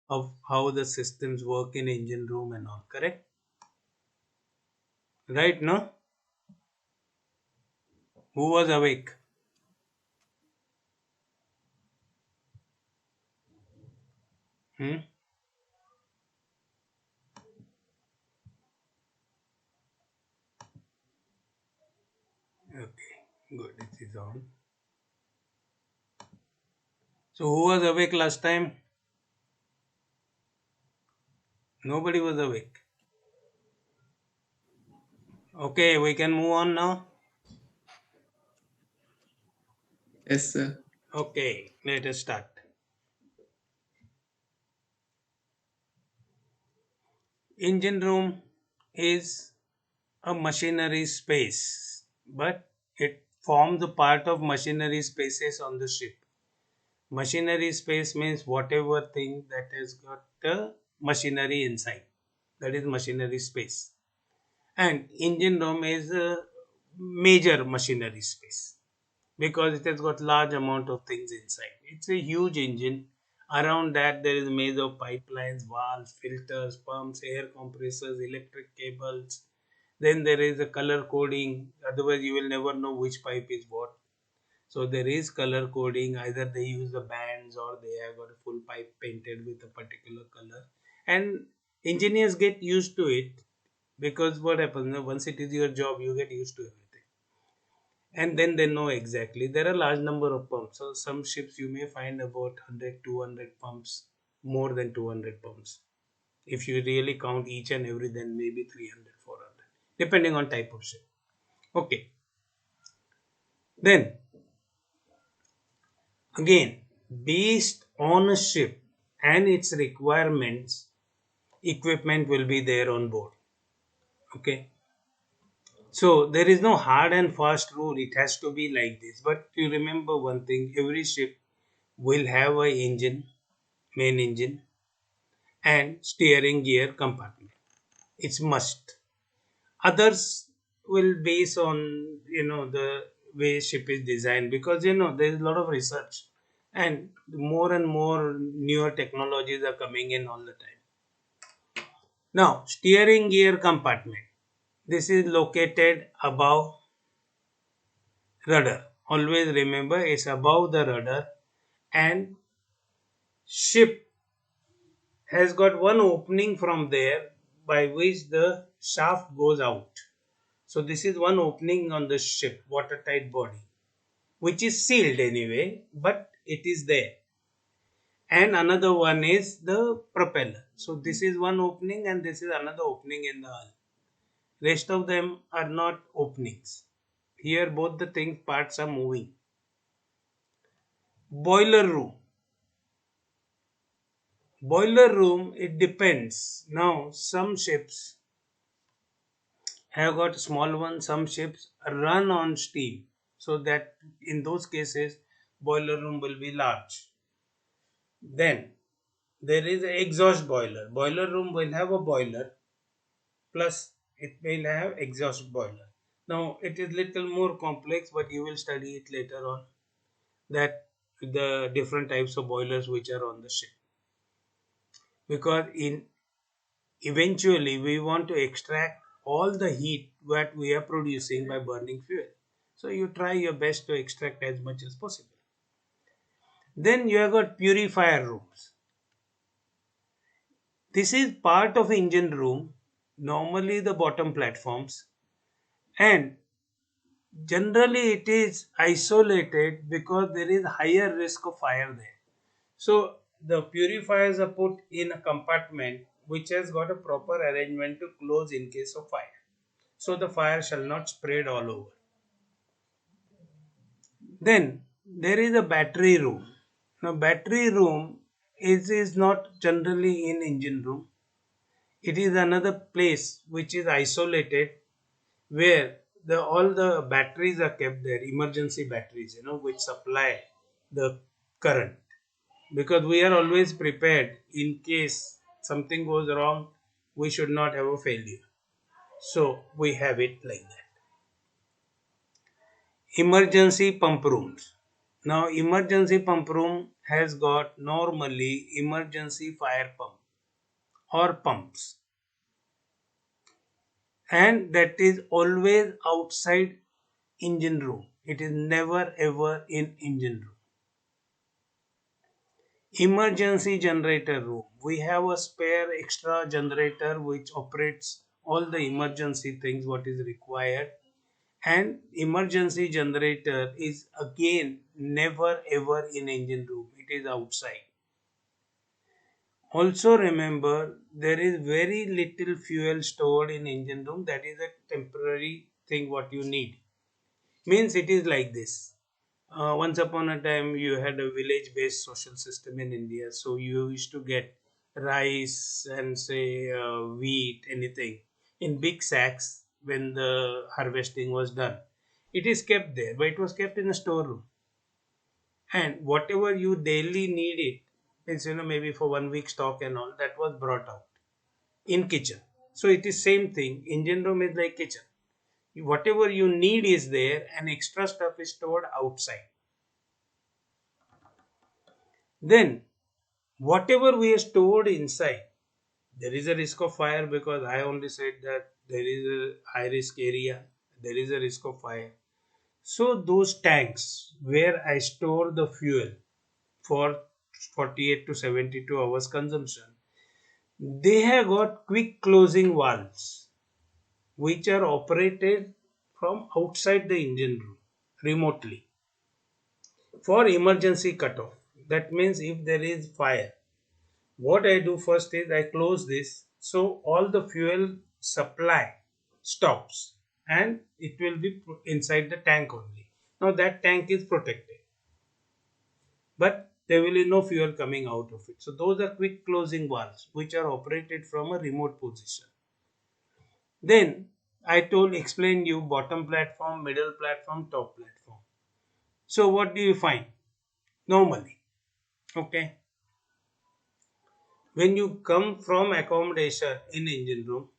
of how the systems work in engine room and all, correct? Right, no? Who was awake? Hmm? Okay, good, it is on. So who was awake last time? Nobody was awake. Okay, we can move on now. Yes, sir. Okay, let us start. Engine room is a machinery space, but it forms a part of machinery spaces on the ship. Machinery space means whatever thing that has got the machinery inside. That is machinery space. And engine room is a major machinery space because it has got large amount of things inside. It's a huge engine. Around that there is a maze of pipelines, valves, filters, pumps, air compressors, electric cables. Then there is a color coding. Otherwise, you will never know which pipe is what. So there is color coding. Either they use the bands or they have got a full pipe painted with a particular color. And engineers get used to it because what happens once it is your job, you get used to everything, and then they know exactly. There are large number of pumps. So some ships you may find about 100, 200 pumps, more than 200 pumps. If you really count each and every, then maybe 300, 400, depending on type of ship. Okay. Then again, based on a ship and its requirements, equipment will be there on board. Okay. So there is no hard and fast rule. It has to be like this. But you remember one thing: every ship will have a engine, main engine, and steering gear compartment. It's must. Others will base on the way ship is designed, because there is a lot of research and more newer technologies are coming in all the time. Now, steering gear compartment. This is located above rudder. Always remember it's above the rudder, and ship has got one opening from there by which the shaft goes out. So this is one opening on the ship, watertight body, which is sealed anyway, but it is there. And another one is the propeller. So this is one opening and this is another opening in the hull. Rest of them are not openings. Here both the things parts are moving. Boiler room. Boiler room, it depends. Now some ships have got small ones, some ships run on steam. So that in those cases, boiler room will be large. Then there is an exhaust boiler. Boiler room will have a boiler plus it will have exhaust boiler. Now it is little more complex, but you will study it later on, that the different types of boilers which are on the ship. Because in eventually we want to extract all the heat that we are producing by burning fuel. So you try your best to extract as much as possible. Then you have got purifier rooms. This is part of engine room, normally the bottom platforms, and generally it is isolated because there is higher risk of fire there. So the purifiers are put in a compartment which has got a proper arrangement to close in case of fire. So the fire shall not spread all over. Then there is a battery room. Now battery room is not generally in engine room. It is another place which is isolated, where the all the batteries are kept there, emergency batteries, which supply the current. Because we are always prepared in case something goes wrong, we should not have a failure. So we have it like that. Emergency pump rooms. Now emergency pump room has got normally emergency fire pump or pumps, and that is always outside engine room. It is never ever in engine room. Emergency generator room. We have a spare extra generator which operates all the emergency things what is required, and emergency generator is again never ever in engine room. It is outside. Also remember there is very little fuel stored in engine room. That is a temporary thing what you need. Means it is like this. Once upon a time you had a village based social system in India, so you used to get rice and say wheat, anything in big sacks when the harvesting was done. It is kept there, but it was kept in a storeroom, and whatever you daily need it means, maybe for 1 week stock and all, that was brought out in kitchen. So it is same thing. Engine room is like kitchen. Whatever you need is there, and extra stuff is stored outside. Then whatever we have stored inside, there is a risk of fire, because I only said that there is a high risk area, there is a risk of fire. So those tanks where I store the fuel for 48 to 72 hours consumption, they have got quick closing valves which are operated from outside the engine room remotely for emergency cutoff. That means if there is fire, what I do first is I close this, so all the fuel supply stops and it will be inside the tank only. Now that tank is protected, but there will be no fuel coming out of it. So those are quick closing valves which are operated from a remote position. Then I explain you bottom platform, middle platform, top platform. So what do you find normally? Okay, when you come from accommodation in engine room,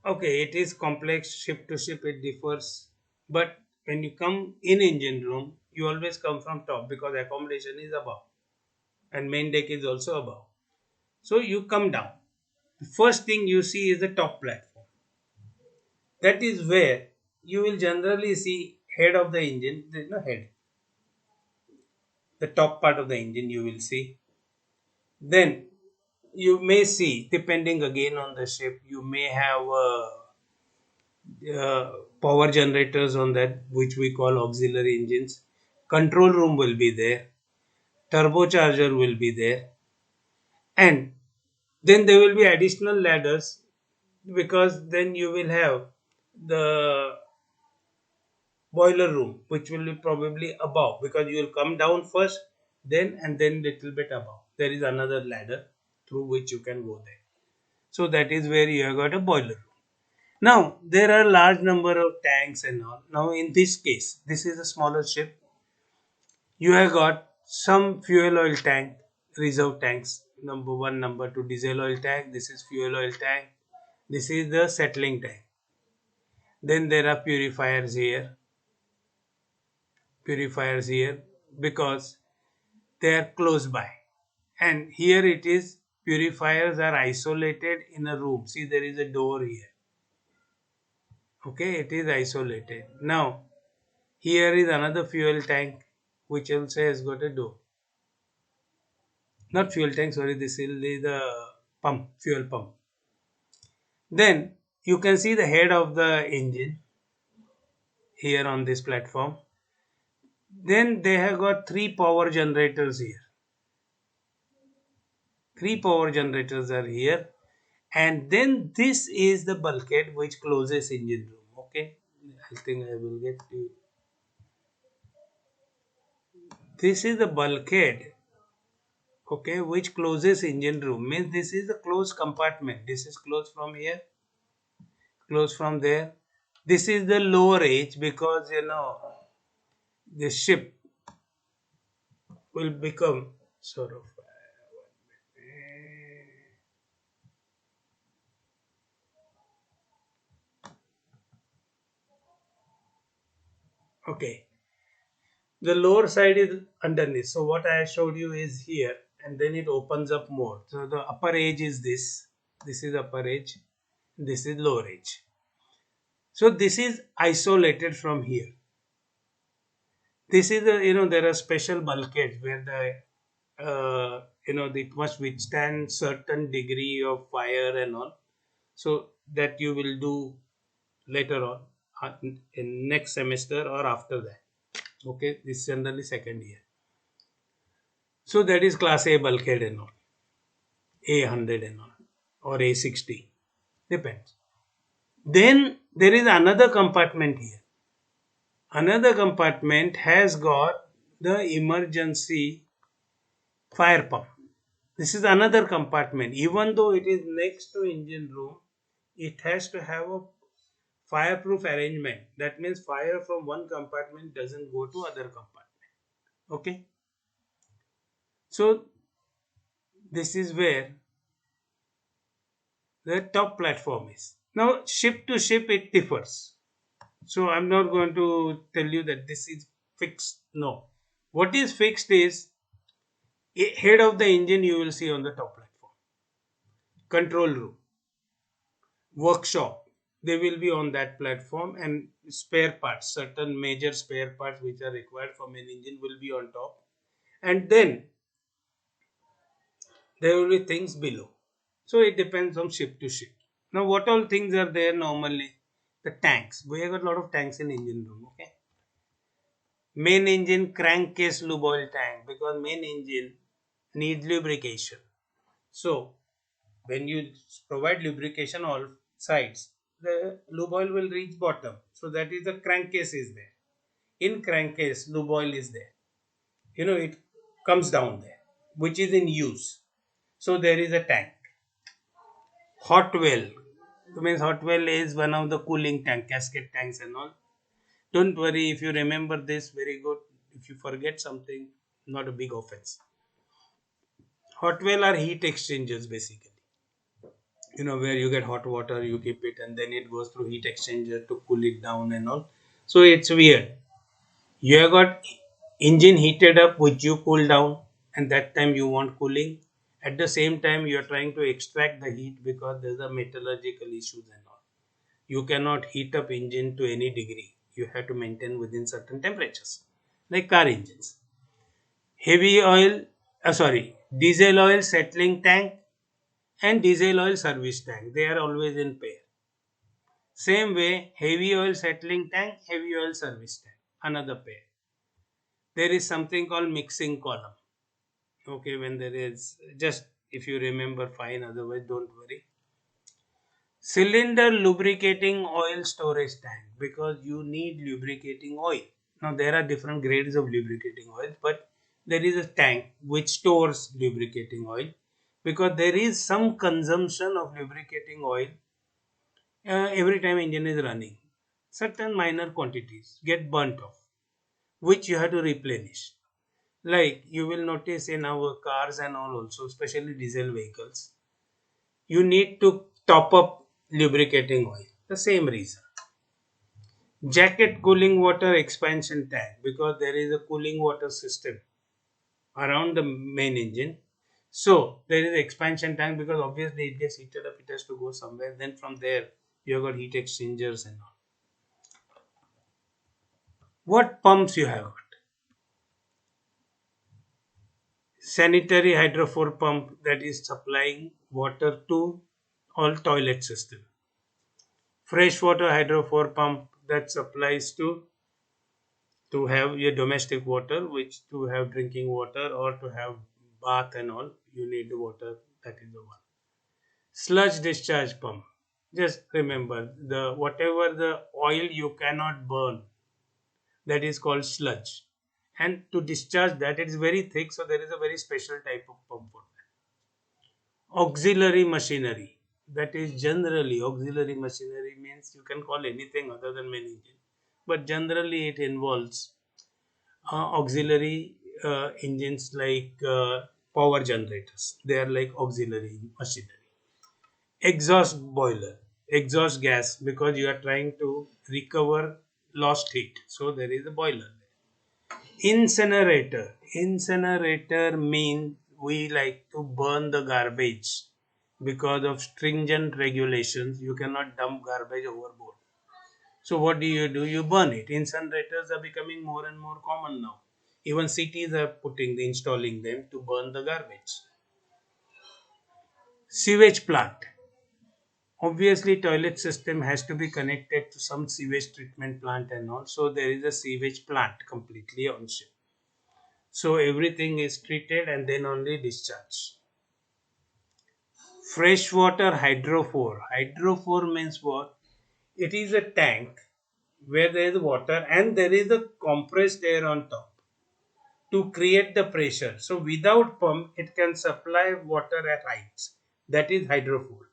okay, it is complex, ship to ship it differs, but when you come in engine room, you always come from top because accommodation is above and main deck is also above. So you come down. The first thing you see is the top platform. That is where you will generally see head of the engine. There is no head. The top part of the engine you will see. Then you may see, depending again on the ship, you may have power generators on that, which we call auxiliary engines. Control room will be there, turbocharger will be there, and then there will be additional ladders, because then you will have the boiler room, which will be probably above, because you will come down first, then and then little bit above. There is another ladder through which you can go there. So that is where you have got a boiler room. Now, there are large number of tanks and all. Now, in this case, this is a smaller ship. You have got some fuel oil tank, reserve tanks. Number one, number two, diesel oil tank. This is fuel oil tank. This is the settling tank. Then there are purifiers here, because they are close by. And here it is, purifiers are isolated in a room. See, there is a door here. Okay, it is isolated. Now, here is another fuel tank which also has got a door. Not fuel tank, sorry, this is the pump, fuel pump. Then you can see the head of the engine here on this platform. Then they have got three power generators here. Three power generators are here. And then this is the bulkhead which closes engine room. Okay, I think I will get to. This is the bulkhead, okay, which closes engine room. Means this is the closed compartment. This is closed from here, closed from there. This is the lower edge, because the ship will become sort of okay. The lower side is underneath. So what I showed you is here, and then it opens up more. So the upper edge is this. This is upper edge. This is lower edge. So this is isolated from here. This is a, there are special bulkheads where the it must withstand certain degree of fire and all. So that you will do later on, in next semester or after that. Okay, this is generally second year. So that is class A bulkhead and all, A100 and all, or A60, depends. Then there is another compartment here. Another compartment has got the emergency fire pump. This is another compartment. Even though it is next to engine room, it has to have a fireproof arrangement. That means fire from one compartment doesn't go to other compartment. Okay. So this is where the top platform is. Now ship to ship it differs. So I'm not going to tell you that this is fixed. No. What is fixed is head of the engine you will see on the top platform. Control room, workshop, they will be on that platform, and spare parts, certain major spare parts which are required from an engine will be on top, and then there will be things below. So it depends on ship to ship. Now what all things are there normally? The tanks. We have got a lot of tanks in engine room. Okay. Main engine crankcase lube oil tank, because main engine needs lubrication. So when you provide lubrication all sides, the lube oil will reach bottom. So that is the crankcase is there. In crankcase, lube oil is there. It comes down there, which is in use. So there is a tank. Hot well. Means hot well is one of the cooling tank, cascade tanks and all. Don't worry if you remember this, very good. If you forget something, not a big offense. Hot well are heat exchangers basically. Where you get hot water, you keep it, and then it goes through heat exchanger to cool it down and all. So it's weird. You have got engine heated up, which you cool down, and that time you want cooling. At the same time, you are trying to extract the heat because there's a metallurgical issues and all. You cannot heat up engine to any degree. You have to maintain within certain temperatures, like car engines. Heavy oil, diesel oil settling tank and diesel oil service tank. They are always in pair. Same way, heavy oil settling tank, heavy oil service tank, another pair. There is something called mixing column. Okay, when there is, just if you remember, fine, otherwise, don't worry. Cylinder lubricating oil storage tank, because you need lubricating oil. Now, there are different grades of lubricating oil, but there is a tank which stores lubricating oil, because there is some consumption of lubricating oil every time engine is running. Certain minor quantities get burnt off, which you have to replenish. Like you will notice in our cars and all also, especially diesel vehicles, you need to top up lubricating oil. The same reason. Jacket cooling water expansion tank, because there is a cooling water system around the main engine. So there is expansion tank, because obviously it gets heated up, it has to go somewhere. Then from there you have got heat exchangers and all. What pumps you have got? Sanitary hydrophore pump, that is supplying water to all toilet system. Freshwater hydrophore pump, that supplies to have your domestic water, which to have drinking water or to have bath and all, you need the water. That is the one. Sludge discharge pump. Just remember, the whatever the oil you cannot burn, that is called sludge. And to discharge that, it is very thick, so there is a very special type of pump for that. Auxiliary machinery. That is generally, auxiliary machinery means you can call anything other than main engine, but generally it involves auxiliary engines like power generators. They are like auxiliary machinery. Exhaust boiler, exhaust gas, because you are trying to recover lost heat. So there is a boiler. Incinerator. Incinerator means we like to burn the garbage because of stringent regulations. You cannot dump garbage overboard. So what do? You burn it. Incinerators are becoming more and more common now. Even cities are installing them to burn the garbage. Sewage plant. Obviously, toilet system has to be connected to some sewage treatment plant, and also there is a sewage plant completely on ship. So everything is treated and then only discharged. Freshwater hydrophore. Hydrophore means what? It is a tank where there is water and there is a compressed air on top to create the pressure. So without pump, it can supply water at heights. That is hydrophore.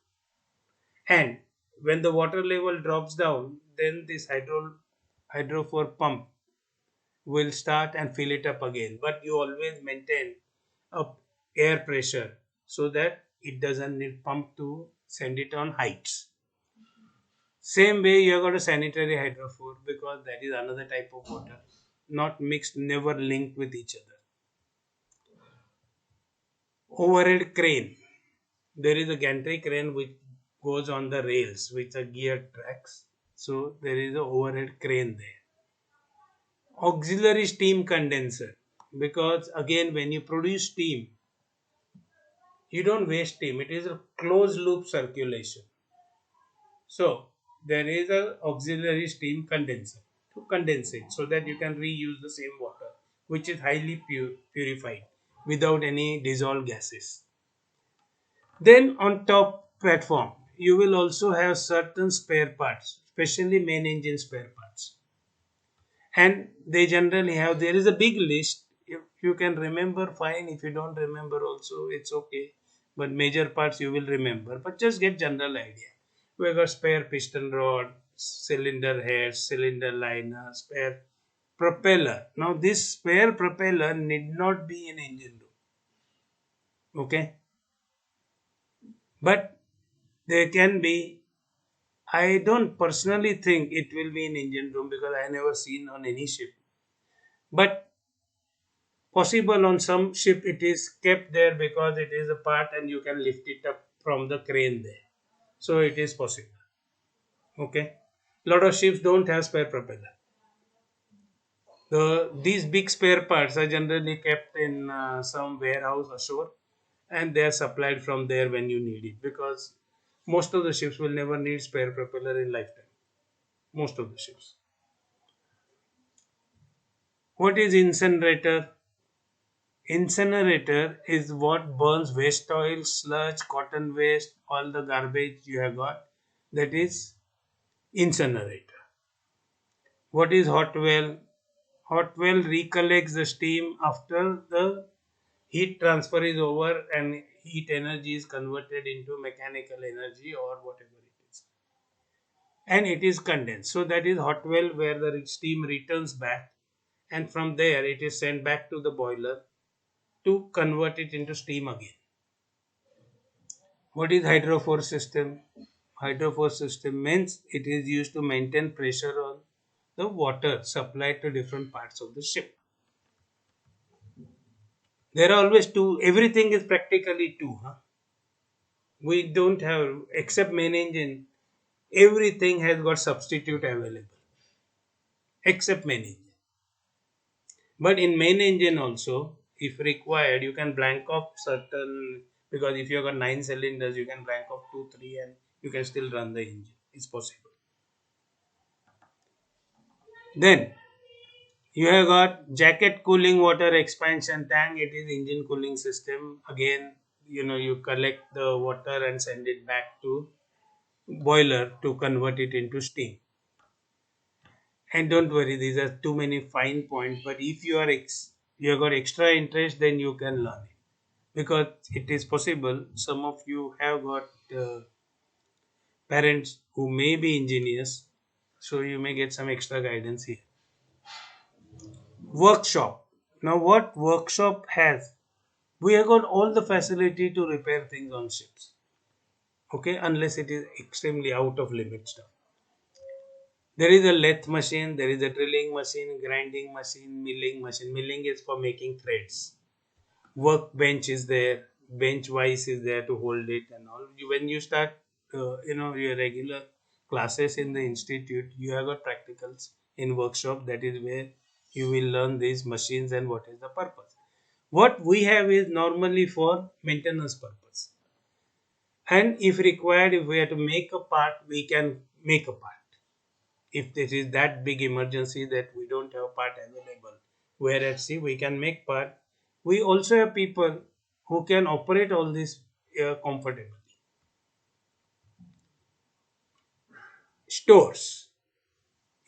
And when the water level drops down, then this hydrophore pump will start and fill it up again. But you always maintain a air pressure so that it doesn't need pump to send it on heights. Same way you have got a sanitary hydrophore because that is another type of water, not mixed, never linked with each other. Overhead crane. There is a gantry crane which goes on the rails with a gear tracks. So there is a overhead crane there. Auxiliary steam condenser, because again when you produce steam you don't waste steam, it is a closed loop circulation. So there is a auxiliary steam condenser to condense it so that you can reuse the same water which is highly purified without any dissolved gases. Then on top platform you will also have certain spare parts, especially main engine spare parts, and they generally have, there is a big list. If you can remember, fine. If you don't remember also, it's okay, but major parts you will remember, but just get general idea. We got spare piston rod, cylinder head, cylinder liner, spare propeller. Now this spare propeller need not be in engine room, okay, but there can be. I don't personally think it will be in engine room because I never seen on any ship, but possible on some ship it is kept there because it is a part and you can lift it up from the crane there. So it is possible. Okay. Lot of ships don't have spare propeller. These big spare parts are generally kept in some warehouse ashore and they are supplied from there when you need it, because most of the ships will never need spare propeller in lifetime. Most of the ships. What is incinerator? Incinerator is what burns waste oil, sludge, cotton waste, all the garbage you have got. That is incinerator. What is hot well? Hot well recollects the steam after the heat transfer is over and heat energy is converted into mechanical energy or whatever it is. And it is condensed. So that is hot well where the steam returns back, and from there it is sent back to the boiler to convert it into steam again. What is hydrophore system? Hydrophore system means it is used to maintain pressure on the water supplied to different parts of the ship. There are always two. Everything is practically two. Huh? We don't have, except main engine, everything has got substitute available except main engine. But in main engine also, if required, you can blank off certain, because if you have got 9 cylinders, you can blank off 2, 3, and you can still run the engine. It's possible. Then you have got jacket cooling water expansion tank. It is engine cooling system. Again, you collect the water and send it back to boiler to convert it into steam. And don't worry, these are too many fine points. But if you have got extra interest, then you can learn it, because it is possible. Some of you have got parents who may be engineers, so you may get some extra guidance here. Workshop. Now, what workshop has? We have got all the facility to repair things on ships. Okay, unless it is extremely out of limit stuff. There is a lathe machine, there is a drilling machine, grinding machine, milling machine. Milling is for making threads. Workbench is there, bench wise is there to hold it and all. When you start, your regular classes in the institute, you have got practicals in workshop. That is where you will learn these machines and what is the purpose. What we have is normally for maintenance purpose. And if required, if we have to make a part, we can make a part. If there is that big emergency that we don't have part available, where at sea we can make part. We also have people who can operate all this comfortably. Stores,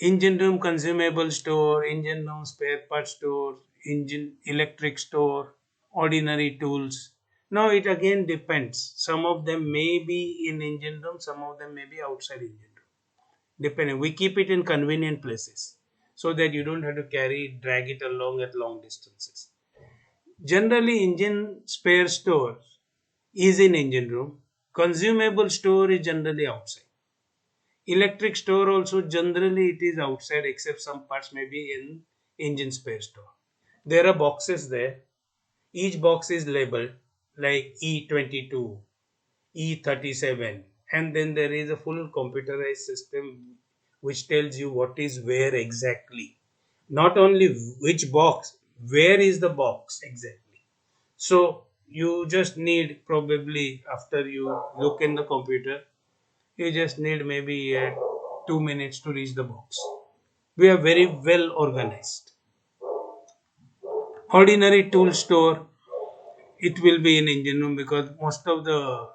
engine room consumable store, engine room spare part store, engine electric store, ordinary tools. Now it again depends. Some of them may be in engine room, some of them may be outside engine room. Depending, we keep it in convenient places so that you don't have to drag it along at long distances. Generally, engine spare store is in engine room. Consumable store is generally outside. Electric store also generally it is outside, except some parts may be in engine spare store. There are boxes there. Each box is labeled like E22, E37, and then there is a full computerized system which tells you what is where exactly. Not only which box, where is the box exactly. So you just need, probably after you look in the computer, you just need maybe 2 minutes to reach the box. We are very well organized. Ordinary tool store, it will be in engine room because most of the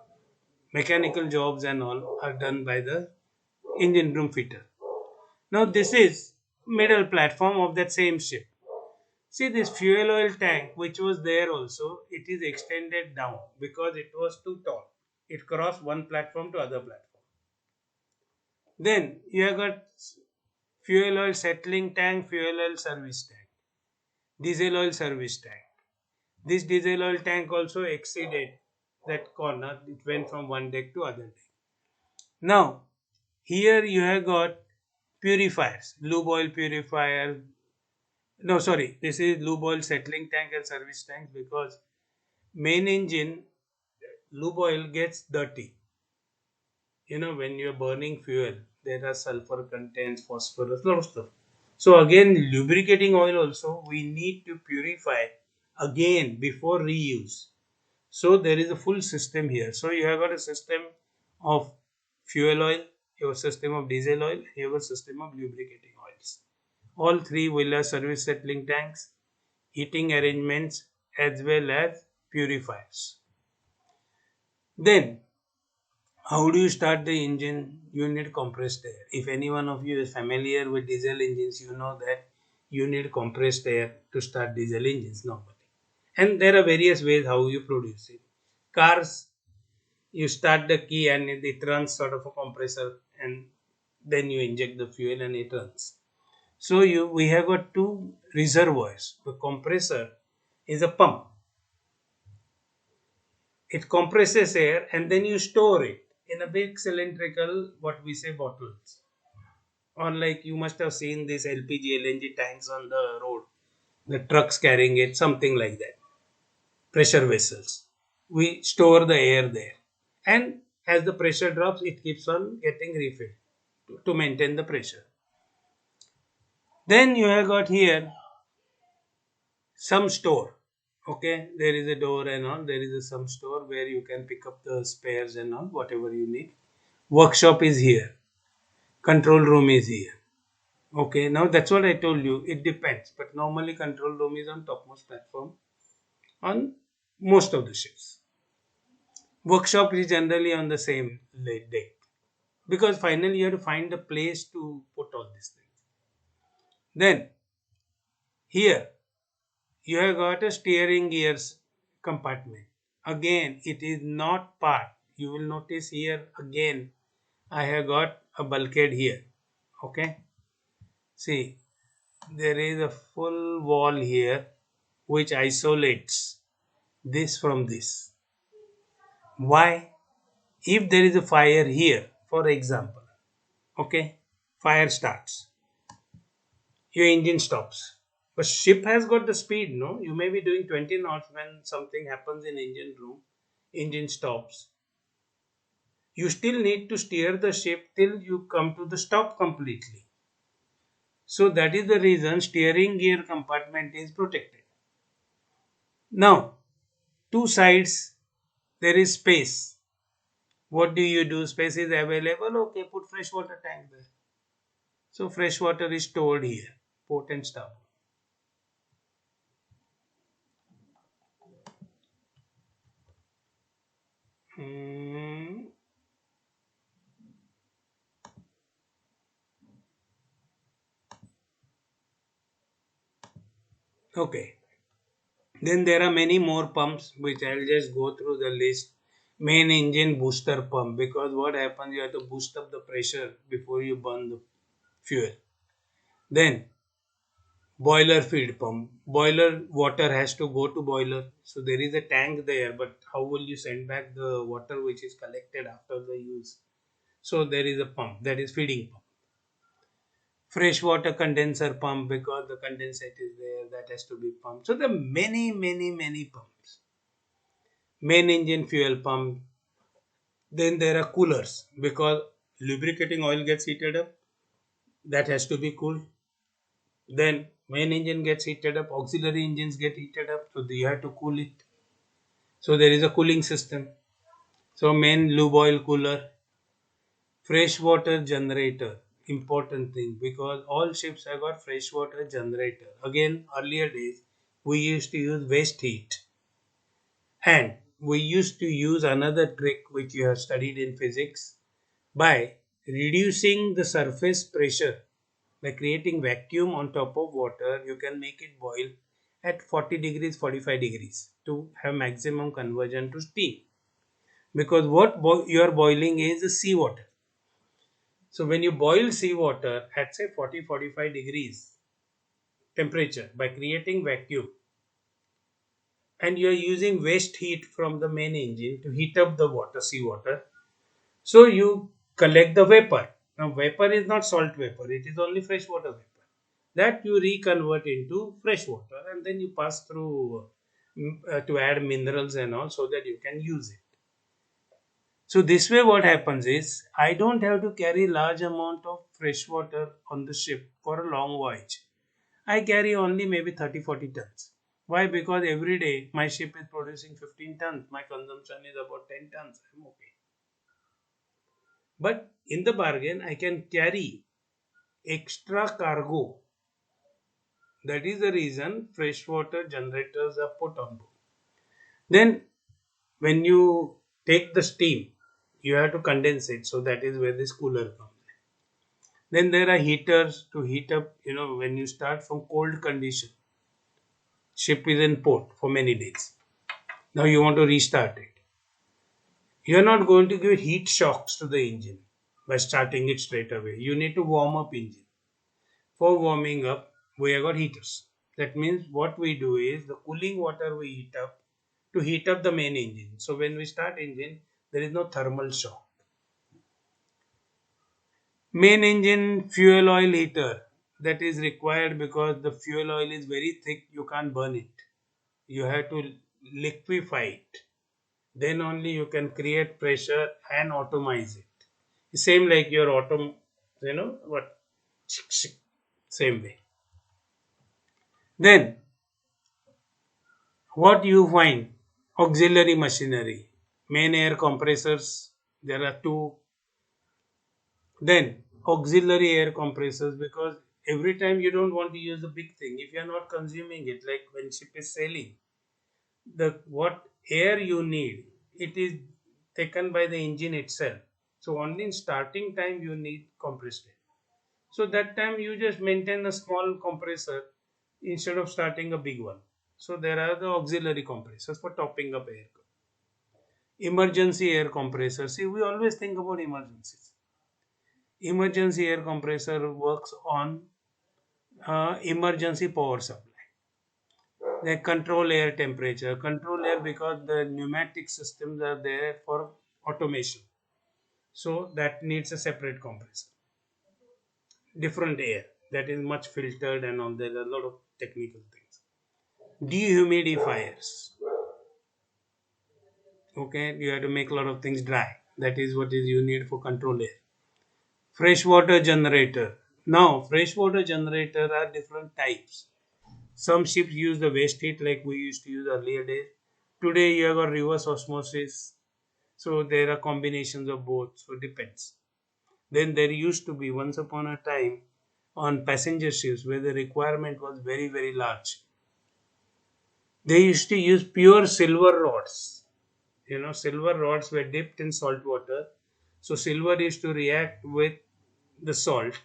mechanical jobs and all are done by the engine room fitter. Now this is middle platform of that same ship. See this fuel oil tank which was there also, it is extended down because it was too tall. It crossed one platform to other platform. Then you have got fuel oil settling tank, fuel oil service tank, diesel oil service tank. This diesel oil tank also exceeded that corner. It went from one deck to other deck. Now here you have got purifiers, lube oil purifier. No, sorry, this is lube oil settling tank and service tank because main engine lube oil gets dirty. When you're burning fuel, there are sulfur contents, phosphorus, lot of stuff. So again, lubricating oil also we need to purify again before reuse. So there is a full system here. So you have got a system of fuel oil, you have a system of diesel oil, you have a system of lubricating oils. All three will have service settling tanks, heating arrangements, as well as purifiers. Then, how do you start the engine? You need compressed air. If any one of you is familiar with diesel engines, you know that you need compressed air to start diesel engines normally. And there are various ways how you produce it. Cars, you start the key and it runs sort of a compressor, and then you inject the fuel and it runs. So we have got two reservoirs. The compressor is a pump. It compresses air and then you store it in a big cylindrical, what we say, bottles. Or like you must have seen these LPG, LNG tanks on the road, the trucks carrying it, something like that. Pressure vessels. We store the air there. And as the pressure drops, it keeps on getting refilled to maintain the pressure. Then you have got here some store. Okay, there is a door and all. There is some store where you can pick up the spares and all, whatever you need. Workshop is here. Control room is here. Okay, now that's what I told you. It depends, but normally control room is on topmost platform on most of the ships. Workshop is generally on the same deck because finally you have to find a place to put all these things. Then here you have got a steering gears compartment. Again, it is not part. You will notice here again I have got a bulkhead here. Okay, see, there is a full wall here which isolates this from this. Why? If there is a fire here, for example, okay, fire starts, your engine stops. But ship has got the speed, no? You may be doing 20 knots when something happens in engine room, engine stops. You still need to steer the ship till you come to the stop completely. So that is the reason steering gear compartment is protected. Now, two sides, there is space. What do you do? Space is available. Okay, put fresh water tank there. So fresh water is stored here, port and starboard. Hmm, okay. Then there are many more pumps which I'll just go through the list. Main engine booster pump, because what happens, you have to boost up the pressure before you burn the fuel. Then boiler feed pump. Boiler water has to go to boiler. So there is a tank there, but how will you send back the water which is collected after the use? So there is a pump, that is feeding pump. Freshwater condenser pump, because the condensate is there, that has to be pumped. So there are many pumps. Main engine fuel pump. Then there are coolers, because lubricating oil gets heated up, that has to be cooled. Then main engine gets heated up, auxiliary engines get heated up, so you have to cool it. So there is a cooling system. So main lube oil cooler, freshwater generator, important thing, because all ships have got freshwater generator. Again, earlier days we used to use waste heat, and we used to use another trick which you have studied in physics, by reducing the surface pressure. By creating vacuum on top of water, you can make it boil at 40 degrees, 45 degrees to have maximum conversion to steam. Because what you are boiling is the seawater. So when you boil seawater at say 40, 45 degrees temperature by creating vacuum, and you are using waste heat from the main engine to heat up the water, seawater, so you collect the vapor. Now vapor is not salt vapor, it is only freshwater vapor. That you reconvert into fresh water, and then you pass through to add minerals and all, so that you can use it. So this way what happens is, I don't have to carry large amount of fresh water on the ship for a long voyage. I carry only maybe 30-40 tons. Why? Because every day my ship is producing 15 tons. My consumption is about 10 tons. I'm okay. But in the bargain, I can carry extra cargo. That is the reason freshwater generators are put on board. Then, when you take the steam, you have to condense it. So that is where this cooler comes. Then there are heaters to heat up. When you start from cold condition, ship is in port for many days. Now you want to restart it. You are not going to give heat shocks to the engine by starting it straight away. You need to warm up engine. For warming up, we have got heaters. That means what we do is, the cooling water we heat up to heat up the main engine. So when we start engine, there is no thermal shock. Main engine fuel oil heater, that is required because the fuel oil is very thick, you can't burn it. You have to liquefy it. Then only you can create pressure and atomize it. Same like your atom, what? Same way. Then what you find? Auxiliary machinery, main air compressors, there are two. Then auxiliary air compressors, because every time you don't want to use the big thing, if you are not consuming it, like when ship is sailing, the what air you need, it is taken by the engine itself. So only in starting time you need compressed air. So that time you just maintain a small compressor instead of starting a big one. So there are the auxiliary compressors for topping up air. Emergency air compressor. See, we always think about emergencies. Emergency air compressor works on emergency power supply. They control air temperature, control air, because the pneumatic systems are there for automation. So that needs a separate compressor. different air that is much filtered and all. There are a lot of technical things. Dehumidifiers. Okay, you have to make a lot of things dry. That is what is you need for control air. Freshwater generator. Now, freshwater generator are different types. Some ships use the waste heat like we used to use earlier days. Today you have got reverse osmosis. So there are combinations of both. So it depends. Then there used to be once upon a time on passenger ships where the requirement was very, very large. They used to use pure silver rods. Silver rods were dipped in salt water. So silver used to react with the salt,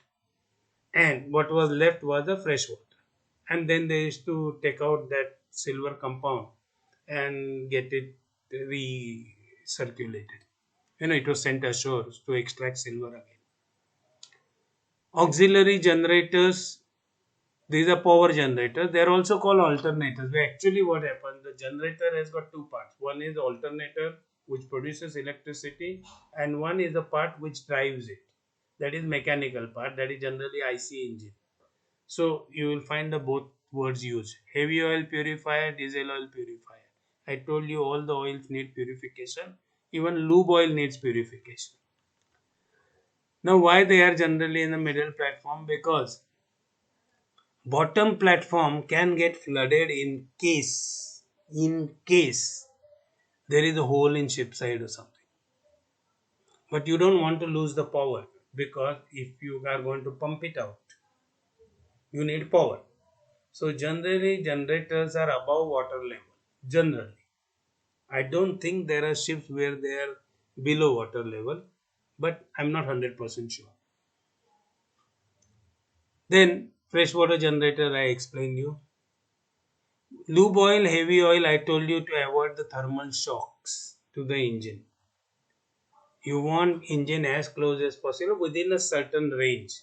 and what was left was the fresh water. And then they used to take out that silver compound and get it recirculated. It was sent ashore to extract silver again. Auxiliary generators, these are power generators. They are also called alternators. Where actually what happens, the generator has got two parts. One is the alternator, which produces electricity, and one is the part which drives it. That is mechanical part. That is generally IC engine. So you will find the both words used. Heavy oil purifier, diesel oil purifier. I told you all the oils need purification. Even lube oil needs purification. Now why they are generally in the middle platform? Because bottom platform can get flooded in case there is a hole in ship side or something. But you don't want to lose the power, because if you are going to pump it out, you need power. So generally generators are above water level. Generally. I don't think there are ships where they are below water level, but I'm not 100% sure. Then freshwater generator I explained you. Lube oil, heavy oil, I told you to avoid the thermal shocks to the engine. You want engine as close as possible within a certain range.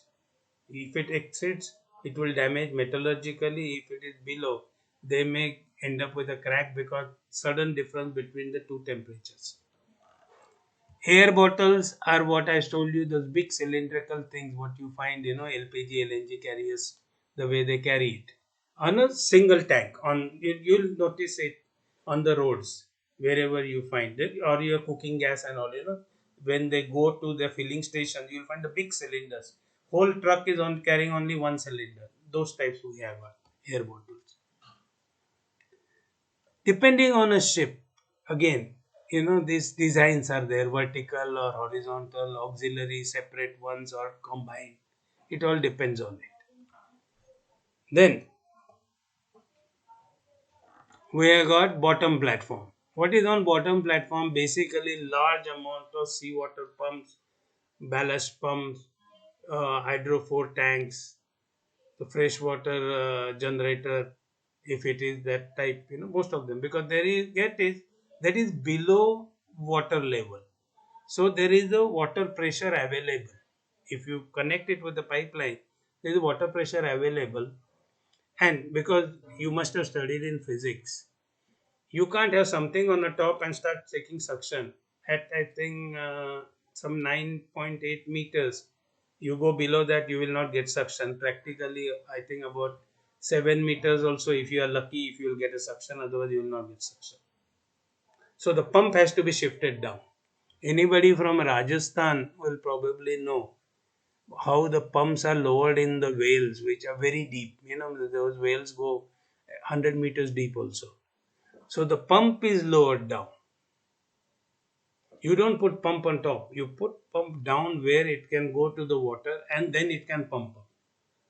If it exceeds, it will damage metallurgically. If it is below, they may end up with a crack because sudden difference between the two temperatures. Air bottles are what I told you, those big cylindrical things, what you find, LPG, LNG carriers, the way they carry it. On a single tank, you'll notice it on the roads, wherever you find it, or your cooking gas and all, when they go to the filling station, you'll find the big cylinders. Whole truck is on carrying only one cylinder. Those types we have air bottles. Depending on a ship, again, these designs are there, vertical or horizontal, auxiliary, separate ones or combined. It all depends on it. Then we have got bottom platform. What is on bottom platform? Basically large amount of seawater pumps, ballast pumps, hydrophore tanks, the freshwater generator, if it is that type, most of them, because that is below water level. So there is a water pressure available. If you connect it with the pipeline, there is water pressure available. And because you must have studied in physics, you can't have something on the top and start taking suction at, I think, some 9.8 meters. You go below that, you will not get suction. Practically, I think about 7 meters also, if you are lucky, if you will get a suction, otherwise you will not get suction. So the pump has to be shifted down. Anybody from Rajasthan will probably know how the pumps are lowered in the whales, which are very deep. Those whales go 100 meters deep also. So the pump is lowered down. You don't put pump on top. You put pump down where it can go to the water and then it can pump up.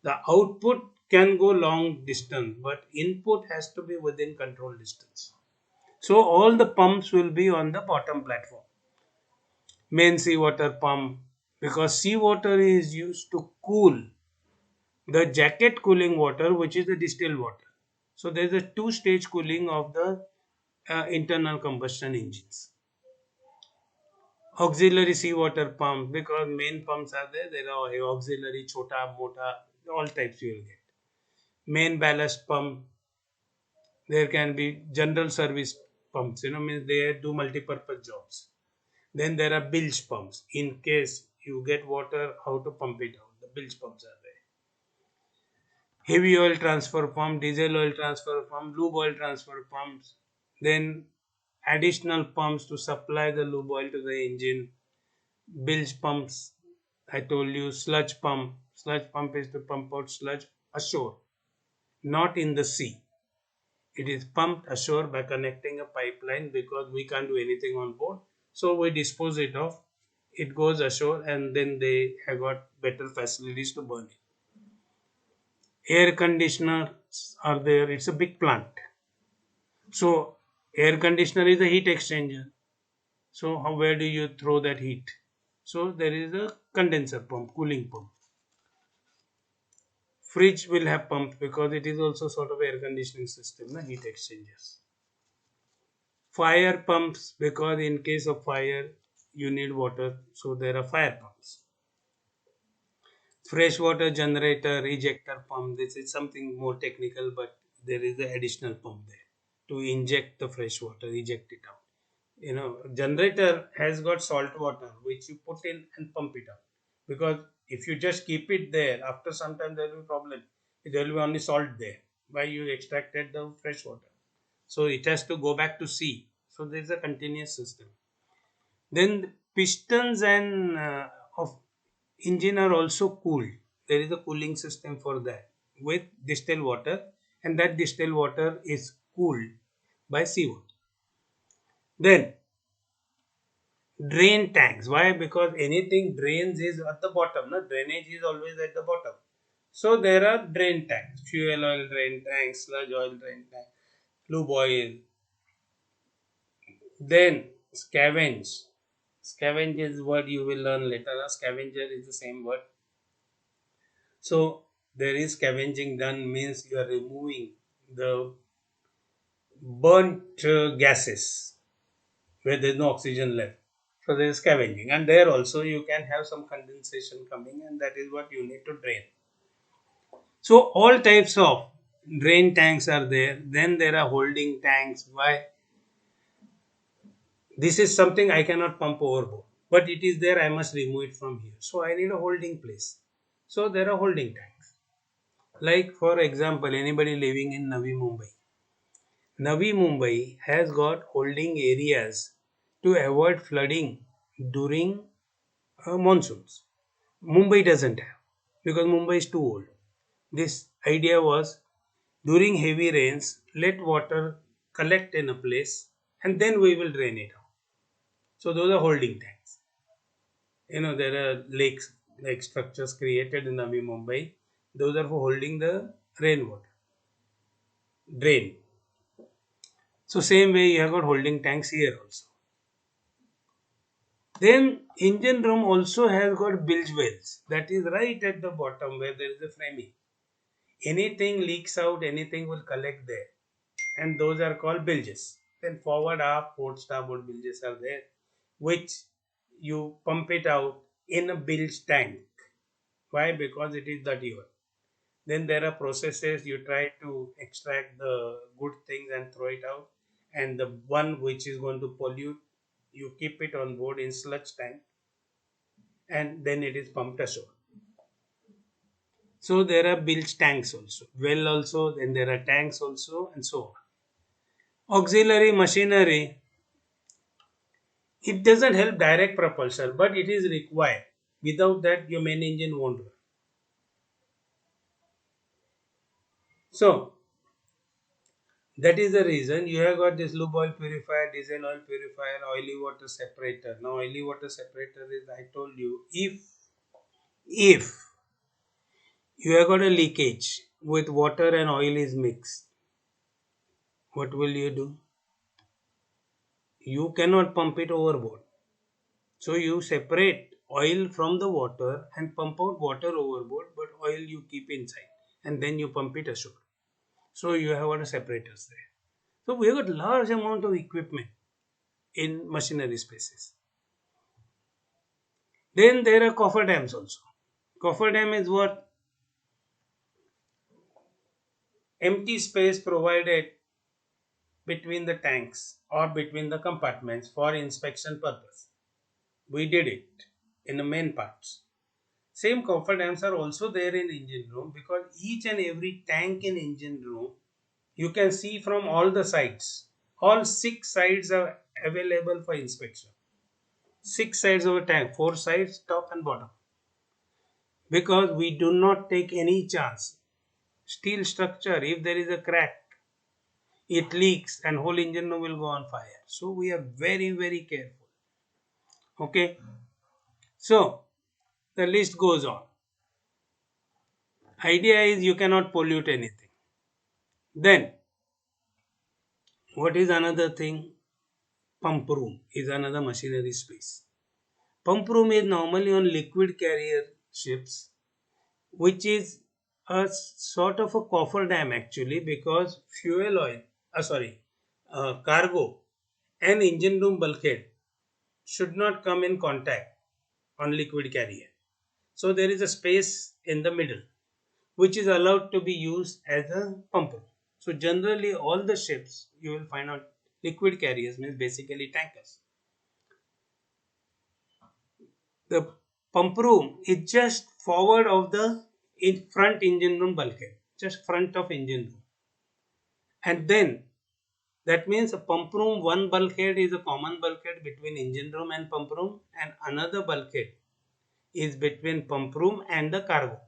The output can go long distance, but input has to be within control distance. So all the pumps will be on the bottom platform. Main seawater pump, because seawater is used to cool the jacket cooling water, which is the distilled water. So there is a two-stage cooling of the internal combustion engines. Auxiliary seawater pump, because main pumps are there. There are auxiliary, chota, mota, all types you will get. Main ballast pump. There can be general service pumps. Means they do multi-purpose jobs. Then there are bilge pumps. In case you get water, how to pump it out. The bilge pumps are there. heavy oil transfer pump, diesel oil transfer pump, lube oil transfer pumps, then additional pumps to supply the lube oil to the engine, bilge pumps. I told you sludge pump. Sludge pump is to pump out sludge ashore, not in the sea. It is pumped ashore by connecting a pipeline because we can't do anything on board. So we dispose it off. It goes ashore and then they have got better facilities to burn it. Air conditioners are there. It's a big plant. So air conditioner is a heat exchanger. So where do you throw that heat? So there is a condenser pump, cooling pump. Fridge will have pumps because it is also sort of air conditioning system, na heat exchangers. Fire pumps because in case of fire you need water, so there are fire pumps. Freshwater generator, ejector pump. This is something more technical, but there is an additional pump there to inject the fresh water, eject it out. Generator has got salt water which you put in and pump it out. Because if you just keep it there, after some time there will be problem. There will be only salt there. Why you extracted the fresh water? So it has to go back to sea. So there is a continuous system. Then pistons and of engine are also cooled. There is a cooling system for that with distilled water, and that distilled water is cooled by seawater. Then drain tanks. Why? Because anything drains is at the bottom. No? Drainage is always at the bottom. So there are drain tanks, fuel oil drain tanks, sludge oil drain tank, lube oil. Then scavenge. Scavenge is word you will learn later. Scavenger is the same word. So there is scavenging done means you are removing the burnt gases where there is no oxygen left. So there is scavenging, and there also you can have some condensation coming, and that is what you need to drain. So all types of drain tanks are there. Then there are holding tanks. Why? This is something I cannot pump overboard, but it is there. I must remove it from here. So I need a holding place. So there are holding tanks. Like for example, anybody living in Navi Mumbai. Navi Mumbai has got holding areas to avoid flooding during monsoons. Mumbai doesn't have because Mumbai is too old. This idea was during heavy rains, let water collect in a place and then we will drain it out. So those are holding tanks. There are lakes like structures created in Navi Mumbai. Those are for holding the rainwater drain. So same way you have got holding tanks here also. Then engine room also has got bilge wells. That is right at the bottom where there is a framing. Anything leaks out, anything will collect there. And those are called bilges. Then forward, aft, port, starboard bilges are there, which you pump it out in a bilge tank. Why? Because it is dirty oil. Then there are processes you try to extract the good things and throw it out, and the one which is going to pollute, you keep it on board in sludge tank, and then it is pumped ashore. So there are bilge tanks also, well also, then there are tanks also, and so on. Auxiliary machinery, it doesn't help direct propulsion, but it is required. Without that, your main engine won't run. So that is the reason you have got this lube oil purifier, diesel oil purifier, oily water separator. Now, oily water separator is, I told you, if you have got a leakage with water and oil is mixed, what will you do? You cannot pump it overboard. So you separate oil from the water and pump out water overboard, but oil you keep inside and then you pump it ashore. So you have got separators there. So we have got large amount of equipment in machinery spaces. Then there are cofferdams also. Cofferdam is what? Empty space provided between the tanks or between the compartments for inspection purpose. We did it in the main parts. Same cofferdams are also there in engine room, because each and every tank in engine room you can see from all the sides. All 6 sides are available for inspection. 6 sides of a tank, 4 sides, top and bottom. Because we do not take any chance. Steel structure, if there is a crack, it leaks and whole engine room will go on fire. So we are very, very careful. Okay. So the list goes on. Idea is you cannot pollute anything. Then what is another thing? Pump room is another machinery space. Pump room is normally on liquid carrier ships, which is a sort of a cofferdam actually, because fuel oil, cargo and engine room bulkhead should not come in contact on liquid carrier. So there is a space in the middle which is allowed to be used as a pump room. So generally all the ships you will find out liquid carriers, means basically tankers. The pump room is just forward of the in front engine room bulkhead, just front of engine room. And then that means a pump room, one bulkhead is a common bulkhead between engine room and pump room, and another bulkhead is between pump room and the cargo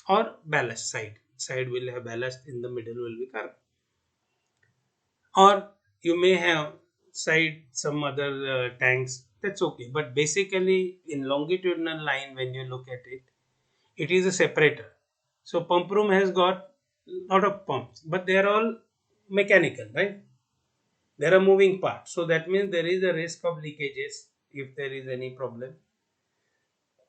or ballast side. Side will have ballast, in the middle will be cargo. Or you may have side some other tanks, that's okay. But basically in longitudinal line, when you look at it, it is a separator. So pump room has got lot of pumps, but they are all mechanical, right? There are moving parts, so that means there is a risk of leakages if there is any problem.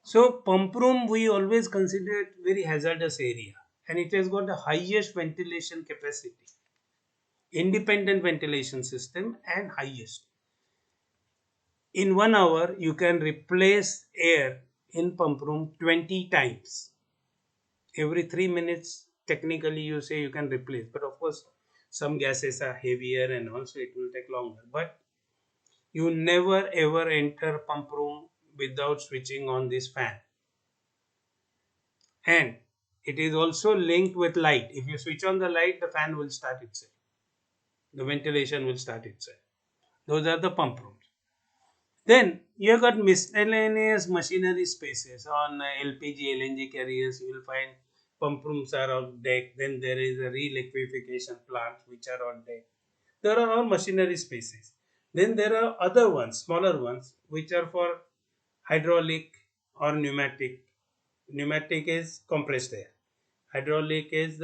So pump room we always consider it very hazardous area, and it has got the highest ventilation capacity, independent ventilation system, and highest. In 1 hour you can replace air in pump room 20 times. Every 3 minutes technically you say you can replace, but of course some gases are heavier and also it will take longer. But you never ever enter pump room without switching on this fan. And it is also linked with light. If you switch on the light, the fan will start itself, the ventilation will start itself. Those are the pump rooms. Then you have got miscellaneous machinery spaces. On LPG, LNG carriers, you will find pump rooms are on deck. Then there is a reliquefaction plant which are on deck. There are all machinery spaces. Then there are other ones, smaller ones, which are for hydraulic or pneumatic. Pneumatic is compressed air. Hydraulic is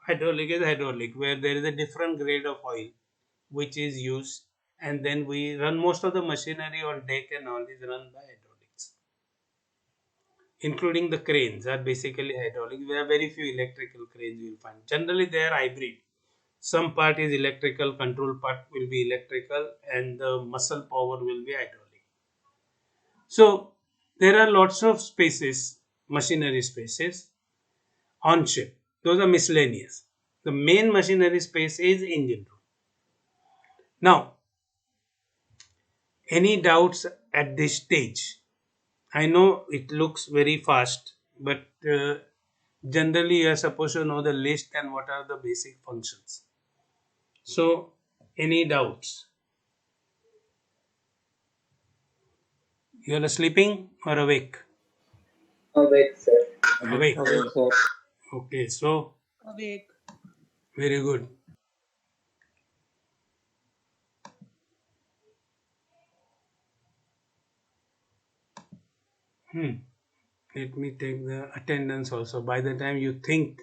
hydraulic, where there is a different grade of oil which is used, and then we run most of the machinery on deck and all is run by hydraulics, including the cranes are basically hydraulic. There are very few electrical cranes you will find. Generally they are hybrid. Some part is electrical, control part will be electrical, and the muscle power will be hydraulic. So there are lots of spaces, machinery spaces on ship. Those are miscellaneous. The main machinery space is engine room. Now, any doubts at this stage? I know it looks very fast, but generally you are supposed to know the list and what are the basic functions. So, any doubts? You are sleeping or awake? Awake, sir. Awake. Awake, sir. Okay, so Awake. very good. Let me take the attendance also. By the time you think,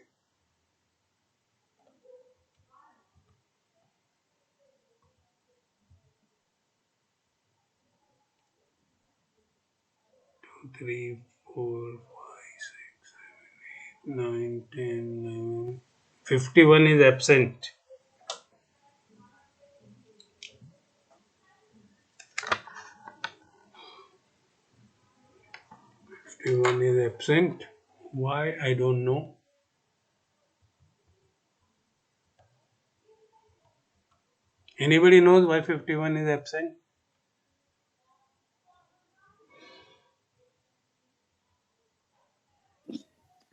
two, 3, 4, 5, 6, 7, 8, 9, 10, 11, 51 is absent. 51 is absent. Why? I don't know. Anybody knows why 51 is absent?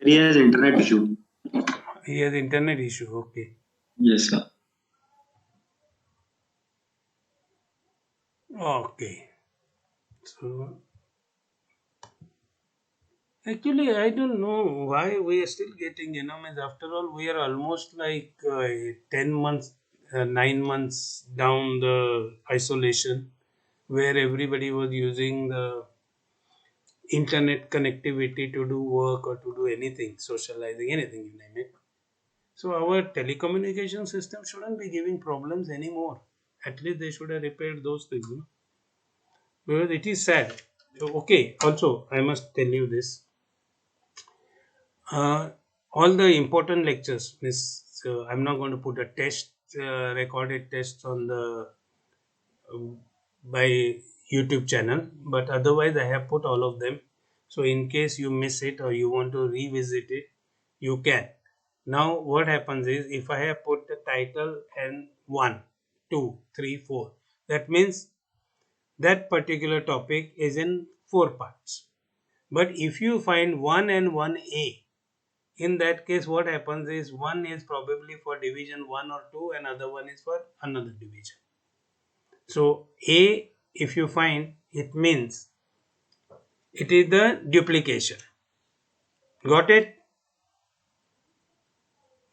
He has internet issue. He has internet issue. Okay. Yes, sir. Okay. So actually, I don't know why we are still getting, means after all, we are almost like 10 months, 9 months down the isolation where everybody was using the internet connectivity to do work or to do anything, socializing, anything, you name it. So our telecommunication system shouldn't be giving problems anymore. At least they should have repaired those things, because it is sad. So, okay, also, I must tell you this. Uh, all the important lectures, Miss, so I'm not going to put a test, recorded test on the by YouTube channel, but otherwise I have put all of them. So in case you miss it or you want to revisit it, you can. Now what happens is, if I have put the title and 1, 2, 3, 4, that means that particular topic is in 4 parts. But if you find 1 and 1A, in that case what happens is, one is probably for division 1 or 2 and other one is for another division. So A, if you find, it means it is the duplication. Got it?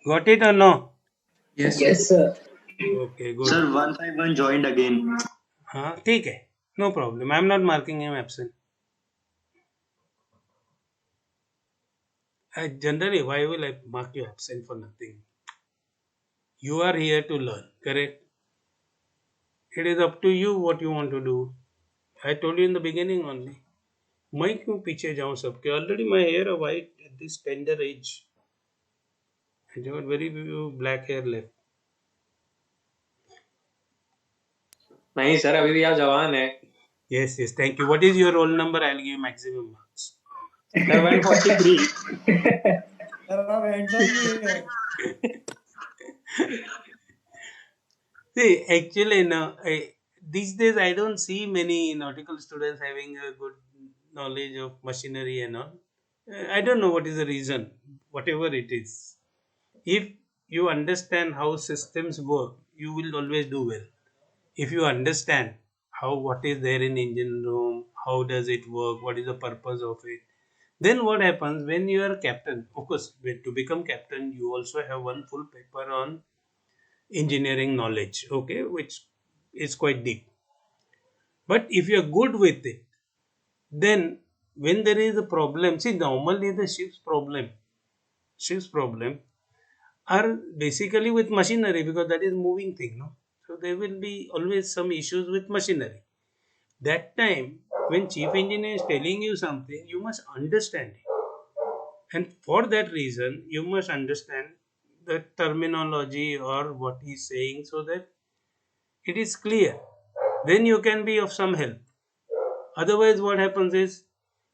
Got it or no? Yes, sir. Yes, sir. Okay, good. Sir, 151 joined again. हाँ ठीक है, no problem. I'm not marking him absent. Generally, why will I mark you absent for nothing? You are here to learn, correct? It is up to you what you want to do. I told you in the beginning only. मैं क्यों पीछे जाऊं सबके? Already my hair are white at this tender age. I got very few black hair left. नहीं sir, अभी भी आप जवान है. Yes, yes. Thank you. What is your roll number? I'll give you maximum marks. Sir 143. Sir आप handsome भी है. See, actually, no. These days, I don't see many nautical students having a good knowledge of machinery and all. I don't know what is the reason. Whatever it is, if you understand how systems work, you will always do well. If you understand how what is there in engine room, how does it work, what is the purpose of it, then what happens when you are captain? Of course, to become captain, you also have one full paper on engineering knowledge, okay, which is quite deep. But if you are good with it, then when there is a problem, see, normally the ship's problem are basically with machinery, because that is moving thing, no? So there will be always some issues with machinery. That time when chief engineer is telling you something, you must understand it. And for that reason, you must understand the terminology or what he is saying, so that it is clear. Then you can be of some help. Otherwise, what happens is,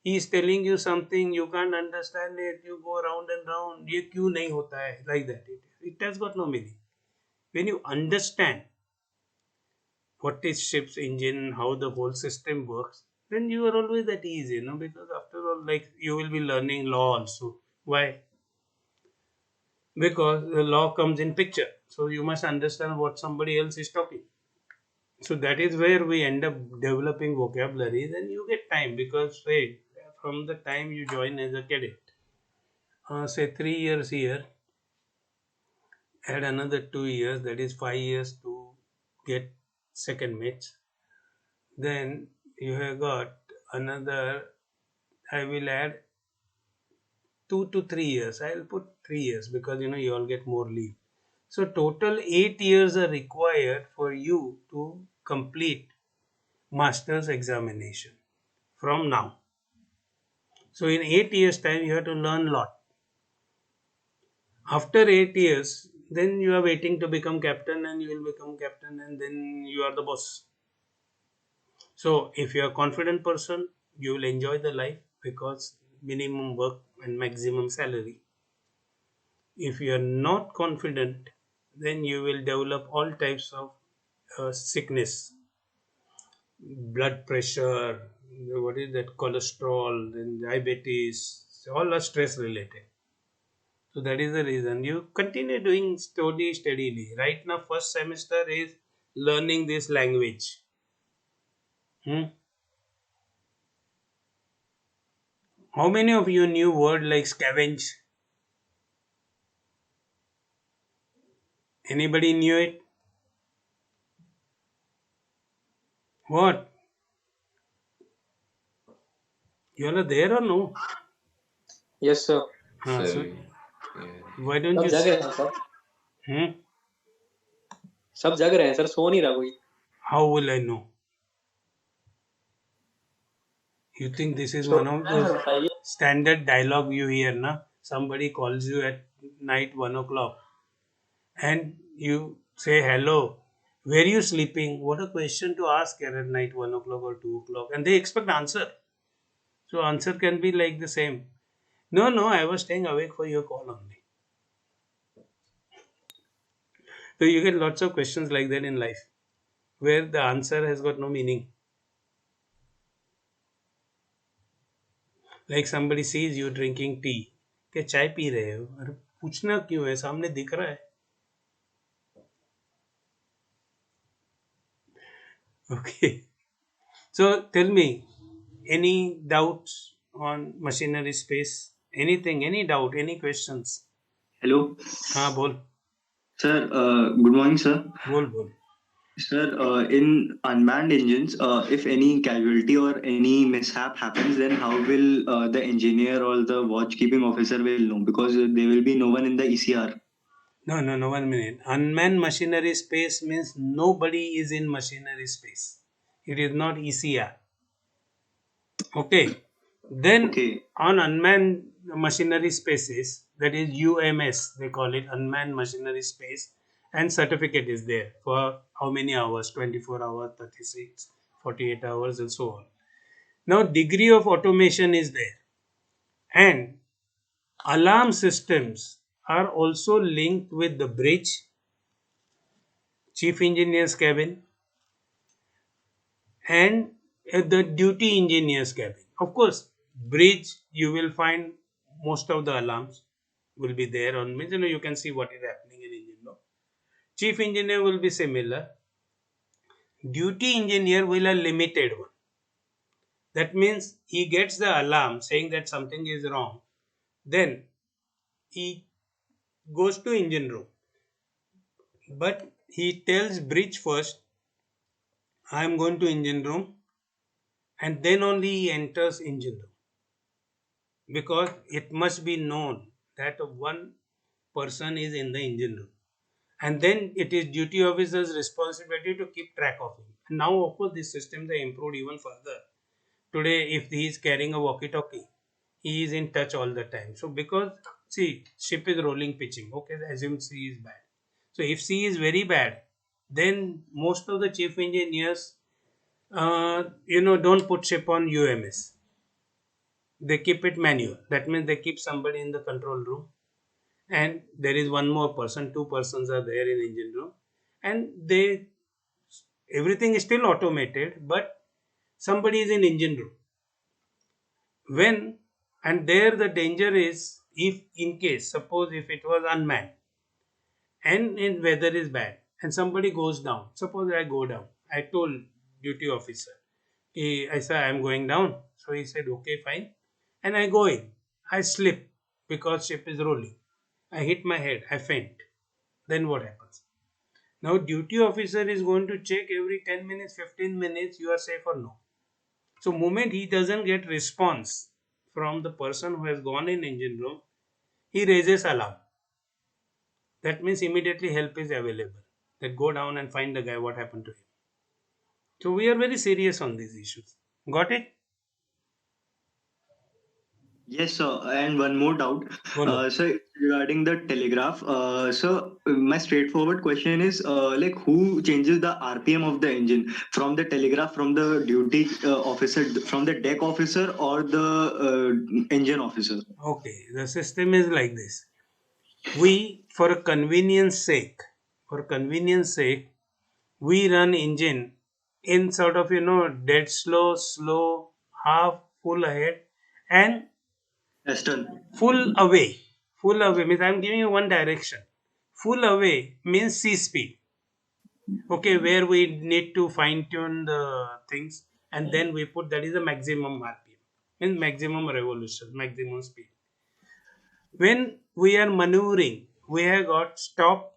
he is telling you something, you can't understand it, you go round and round. ये क्यों नहीं होता है? Like that. It has got no meaning. When you understand what is ship's engine, how the whole system works, then you are always at ease, because after all, like, you will be learning law also. Why? Because the law comes in picture. So you must understand what somebody else is talking. So that is where we end up developing vocabulary. Then you get time, because say from the time you join as a cadet, say 3 years here, add another 2 years, that is 5 years to get second mates. Then you have got another, I will add 2 to 3 years. I'll put 3 years because you all get more leave. So total 8 years are required for you to complete master's examination from now. So in 8 years time you have to learn a lot. After 8 years, then you are waiting to become captain, and you will become captain, and then you are the boss. So if you are a confident person, you will enjoy the life, because minimum work and maximum salary. If you are not confident, then you will develop all types of sickness, blood pressure, what is that, cholesterol, then diabetes, all are stress related. So that is the reason you continue doing steadily. Right now, first semester is learning this language. Hmm? How many of you knew word like scavenge? Anybody knew it? What? You all are there or no? Yes, sir. So Sir, yeah. why don't सब you? जग रहे हैं sir. Hmm? सब जग रहे हैं sir, सो नहीं रहा कोई. How will I know? You think this is so one of रहे हैं those सर, बताइए. standard dialogue you hear, na? Somebody calls you at night 1 o'clock and you say hello. Where are you sleeping? What a question to ask here at night 1 o'clock or 2 o'clock, and they expect answer. So answer can be like the same. No, no, I was staying awake for your call only. So you get lots of questions like that in life, where the answer has got no meaning. Like somebody sees you drinking tea, क्या चाय P रहे हो? अरे पूछना क्यों है? सामने दिख रहा है. Okay. So tell me, any doubts on machinery space? Anything, any doubt, any questions? Hello, हाँ बोल sir. Good morning, sir. बोल. Sir, in unmanned engines, if any casualty or any mishap happens, then how will the engineer or the watchkeeping officer will know? Because there will be no one in the ECR. No, 1 minute. Unmanned machinery space means nobody is in machinery space. It is not ECR. Okay. Then Okay. on unmanned machinery spaces, that is UMS, they call it unmanned machinery space, and certificate is there for how many hours? 24 hours, 36, 48 hours, and so on. Now, degree of automation is there, and alarm systems are also linked with the bridge, chief engineer's cabin, and the duty engineer's cabin. Of course, bridge you will find most of the alarms will be there on means you can see what is happening in engine room. Chief engineer will be similar. Duty engineer will a limited one. That means he gets the alarm saying that something is wrong. Then he goes to engine room. But he tells bridge first, I am going to engine room, and then only he enters engine room. Because it must be known that one person is in the engine room, and then it is duty officer's responsibility to keep track of him. And now of course this system they improved even further. Today if he is carrying a walkie talkie, he is in touch all the time. So because see, ship is rolling pitching, okay, assume sea is bad. So if sea is very bad, then most of the chief engineers don't put ship on UMS. They keep it manual. That means they keep somebody in the control room, and there is one more person, two persons are there in engine room, and they everything is still automated, but somebody is in engine room. When and there the danger is if in case suppose if it was unmanned and in weather is bad and somebody goes down. Suppose I go down. I told duty officer, I said I am going down. So he said okay fine, and I go in. I slip because ship is rolling. I hit my head. I faint. Then what happens? Now duty officer is going to check every 10 minutes, 15 minutes you are safe or no. So moment he doesn't get response from the person who has gone in engine room, he raises alarm. That means immediately help is available. That go down and find the guy what happened to him. So we are very serious on these issues. Got it? Yes, sir. And one more doubt. Follow. So regarding the telegraph, so my straightforward question is, like, who changes the RPM of the engine from the telegraph, from the duty officer, from the deck officer, or the engine officer? Okay, the system is like this. We, for convenience sake, we run engine in sort of dead slow, half, full ahead, and Aston. full away Full away means I'm giving you one direction. Full away means C speed. Okay, where we need to fine tune the things, and then we put that is the maximum RPM, means maximum revolution, maximum speed. When we are maneuvering, we have got stop,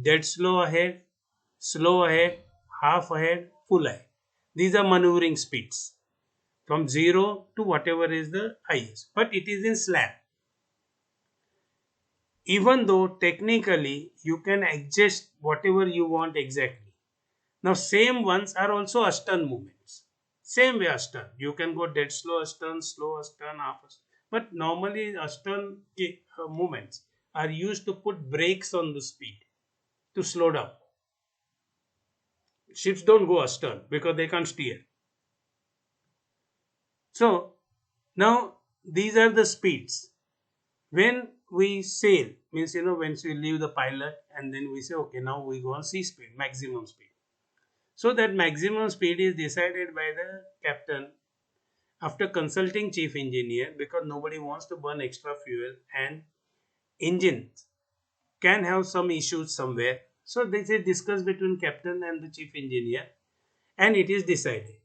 dead slow ahead, half ahead, full ahead. These are maneuvering speeds from 0 to whatever is the highest, but it is in slab. Even though technically you can adjust whatever you want exactly. Now same ones are also astern movements. Same way astern. You can go dead slow astern, half astern. But normally astern movements are used to put brakes on the speed to slow down. Ships don't go astern because they can't steer. So now these are the speeds. When we sail, means when we leave the pilot and then we say, okay, now we go on C speed, maximum speed. So that maximum speed is decided by the captain after consulting chief engineer, because nobody wants to burn extra fuel and engines can have some issues somewhere. So this is discussed between captain and the chief engineer and it is decided.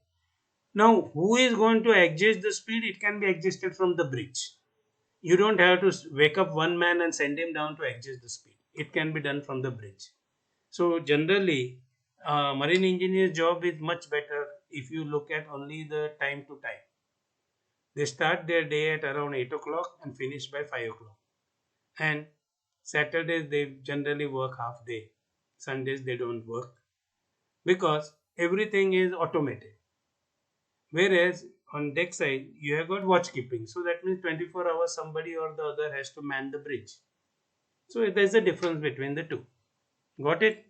Now who is going to adjust the speed? It can be adjusted from the bridge. You don't have to wake up one man and send him down to adjust the speed. It can be done from the bridge. So generally, marine engineer's job is much better if you look at only the time to time. They start their day at around 8 o'clock and finish by 5 o'clock. And Saturdays they generally work half day. Sundays they don't work because everything is automated. Whereas on deck side you have got watch keeping. So that means 24 hours somebody or the other has to man the bridge. So there's a difference between the two. Got it?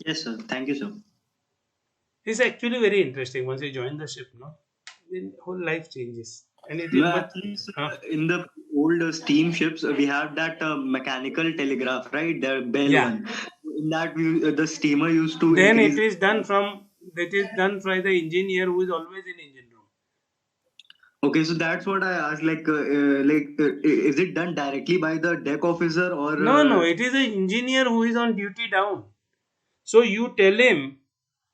Yes, sir. Thank you, sir. It's actually very interesting once you join the ship, no? Then whole life changes. And it is No, much. actually, sir, Huh? in the old steamships, we have that mechanical telegraph, right? The bell Yeah. one. In that, the steamer used to Then increase. it is done by the engineer who is always in engine room. Okay, so that's what I asked. Is it done directly by the deck officer or? No, it is an engineer who is on duty down. So you tell him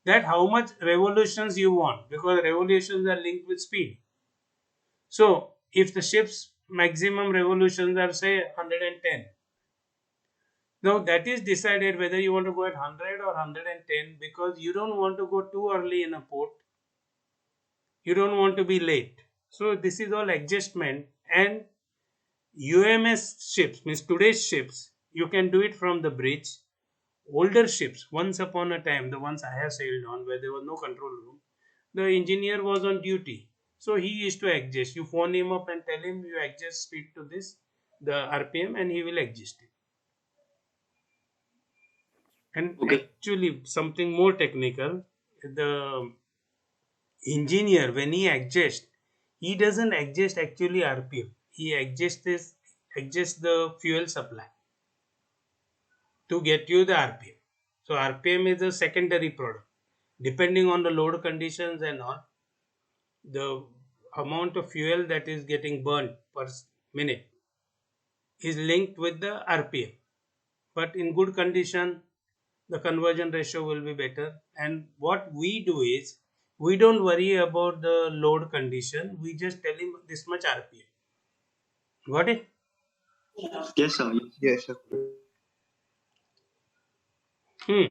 that how much revolutions you want, because revolutions are linked with speed. So if the ship's maximum revolutions are say 110, now that is decided whether you want to go at 100 or 110, because you don't want to go too early in a port. You don't want to be late. So this is all adjustment, and UMS ships, means today's ships, you can do it from the bridge. Older ships, once upon a time, the ones I have sailed on where there was no control room, the engineer was on duty. So he used to adjust. You phone him up and tell him you adjust speed to this, the RPM, and he will adjust it. And Okay. actually, something more technical, the engineer, when he adjusts, he doesn't adjust actually RPM. He adjusts the fuel supply to get you the RPM. So RPM is a secondary product. Depending on the load conditions and all, the amount of fuel that is getting burned per minute is linked with the RPM. But in good condition, the conversion ratio will be better. And what we do is, we don't worry about the load condition. We just tell him this much RPM. Got it? Yes, sir. Yes, sir.